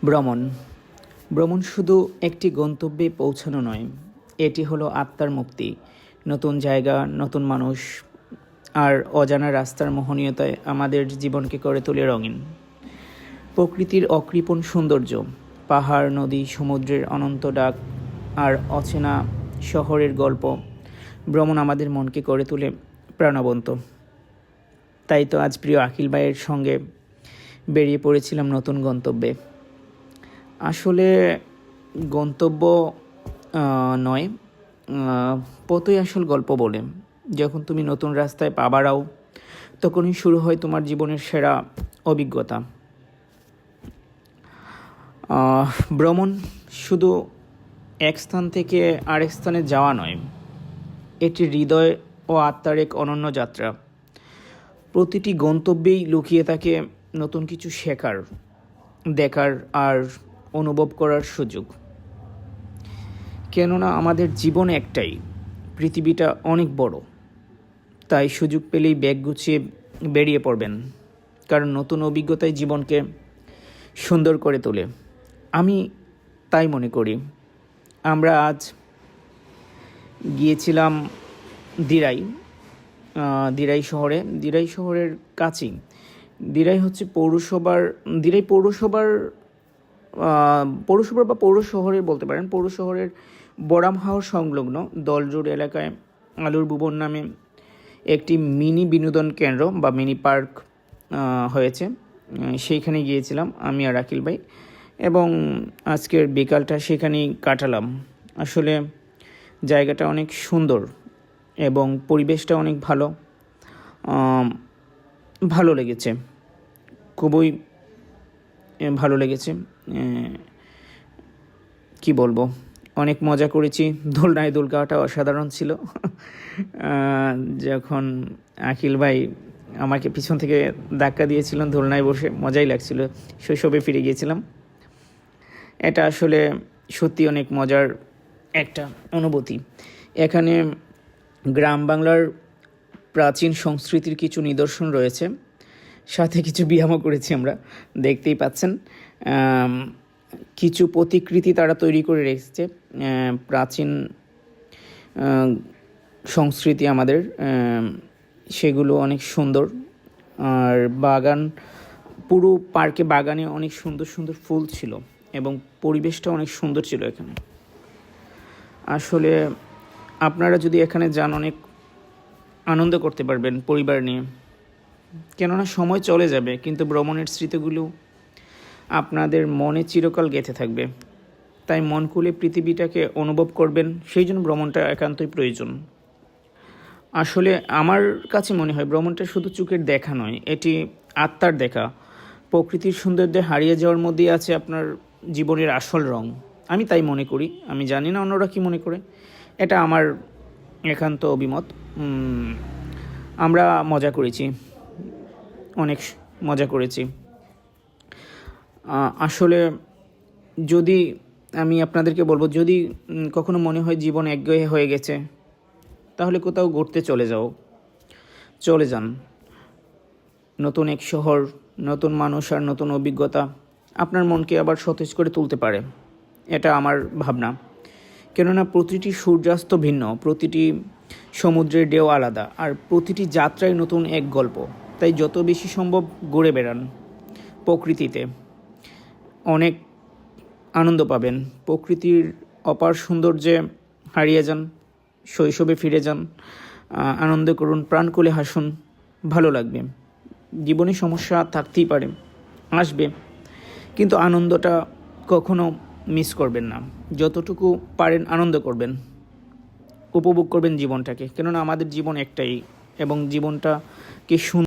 ভ্রমণ ভ্রমণ শুধু একটি গন্তব্যে পৌঁছানো নয়, এটি হলো আত্মার মুক্তি। নতুন জায়গা, নতুন মানুষ আর অজানা রাস্তার মোহনীয়তায় আমাদের জীবনকে করে তোলে রঙিন। প্রকৃতির অকৃপণ সৌন্দর্য, পাহাড়, নদী, সমুদ্রের অনন্ত ডাক আর অচেনা শহরের গল্প, ভ্রমণ আমাদের মনকে করে তোলে প্রাণবন্ত। তাই তো আজ প্রিয় আখিল ভাইয়ের সঙ্গে বেরিয়ে পড়েছিলাম নতুন গন্তব্যে। আসলে গন্তব্য নয়, পথই আসল গল্প বলে। যখন তুমি নতুন রাস্তায় পা বাড়াও, তখনই শুরু হয় তোমার জীবনের সেরা অভিজ্ঞতা। ভ্রমণ শুধু এক স্থান থেকে আরেক স্থানে যাওয়া নয়, এটি হৃদয় ও আত্মার এক অনন্য যাত্রা। প্রতিটি গন্তব্যেই লুকিয়ে থাকে নতুন কিছু শেখার, দেখার আর অনুভব করার সুযোগ। কেননা আমাদের জীবন একটাই, পৃথিবীটা অনেক বড়। তাই সুযোগ পেলেই ব্যাগ গুছিয়ে বেরিয়ে পড়বেন, কারণ নতুন অভিজ্ঞতাই জীবনকে সুন্দর করে তোলে। আমি তাই মনে করি। আমরা আজ গিয়েছিলাম দিরাই শহরের কাছেই। দিরাই হচ্ছে পৌরসভা বা পৌর শহরে বলতে পারেন। পৌর শহরের বড়ামহাও সংলগ্ন দলজোড় এলাকায় আলুর ভুবন নামে একটি মিনি বিনোদন কেন্দ্র বা মিনি পার্ক হয়েছে। সেইখানে গিয়েছিলাম আমি আর আকিল ভাই, এবং আজকের বিকালটা সেখানেই কাটালাম। আসলে জায়গাটা অনেক সুন্দর এবং পরিবেশটা অনেক ভালো লেগেছে, খুবই ভালো লেগেছে। কি বলবো, অনেক মজা করেছি। দোলনায় দোল খাওয়াটা অসাধারণ ছিল। যখন আখিল ভাই আমাকে পিছন থেকে ধাক্কা দিয়েছিলেন, দোলনায় বসে মজাই লাগছিল, শৈশবে ফিরে গিয়েছিলাম। এটা আসলে সত্যি অনেক মজার একটা অনুভূতি। এখানে গ্রাম বাংলার প্রাচীন সংস্কৃতির কিছু নিদর্শন রয়েছে, সাথে কিছু ব্যায়ামও করেছি আমরা, দেখতেই পাচ্ছেন। কিছু প্রতিকৃতি তারা তৈরি করে রেখেছে, প্রাচীন সংস্কৃতি আমাদের, সেগুলো অনেক সুন্দর। আর পুরো বাগানে অনেক সুন্দর সুন্দর ফুল ছিল এবং পরিবেশটা অনেক সুন্দর ছিল এখানে। আসলে আপনারা যদি এখানে যান, অনেক আনন্দ করতে পারবেন পরিবার নিয়ে। কেননা সময় চলে যাবে, কিন্তু ভ্রমণের স্মৃতিগুলো আপনাদের মনে চিরকাল গেঁথে থাকবে। তাই মন খুলে পৃথিবীটাকে অনুভব করবেন, সেই জন্য ভ্রমণটা একান্তই প্রয়োজন। আসলে আমার কাছে মনে হয় ভ্রমণটা শুধু চোখের দেখা নয়, এটি আত্মার দেখা। প্রকৃতির সৌন্দর্যে হারিয়ে যাওয়ার মধ্যেই আছে আপনার জীবনের আসল রং। আমি তাই মনে করি। আমি জানি না অন্যরা কী মনে করে, এটা আমার একান্ত অভিমত। আমরা অনেক মজা করেছি। আসলে যদি আমি আপনাদেরকে বলবো, যদি কখনো মনে হয় জীবন একঘেয়ে হয়ে গেছে, তাহলে কোথাও ঘুরতে চলে যান। নতুন এক শহর, নতুন মানুষ আর নতুন অভিজ্ঞতা আপনার মনকে আবার সতেজ করে তুলতে পারে, এটা আমার ভাবনা। কেননা প্রতিটি সূর্যাস্ত ভিন্ন, প্রতিটি সমুদ্রের ঢেউ আলাদা, আর প্রতিটি যাত্রায় নতুন এক গল্প। তাই যত বেশি সম্ভব ঘুরে বেড়ান প্রকৃতিতে, অনেক আনন্দ পাবেন। প্রকৃতির অপার সৌন্দর্যে হারিয়ে যান, শৈশবে ফিরে যান, আনন্দ করুন, প্রাণ খুলে হাসুন, ভালো লাগবে। জীবনে সমস্যা থাকতেই পারে, আসবে, কিন্তু আনন্দটা কখনো মিস করবেন না। যতটুকু পারেন আনন্দ করবেন, উপভোগ করবেন জীবনটাকে। কেননা আমাদের জীবন একটাই, এবং জীবনটাকে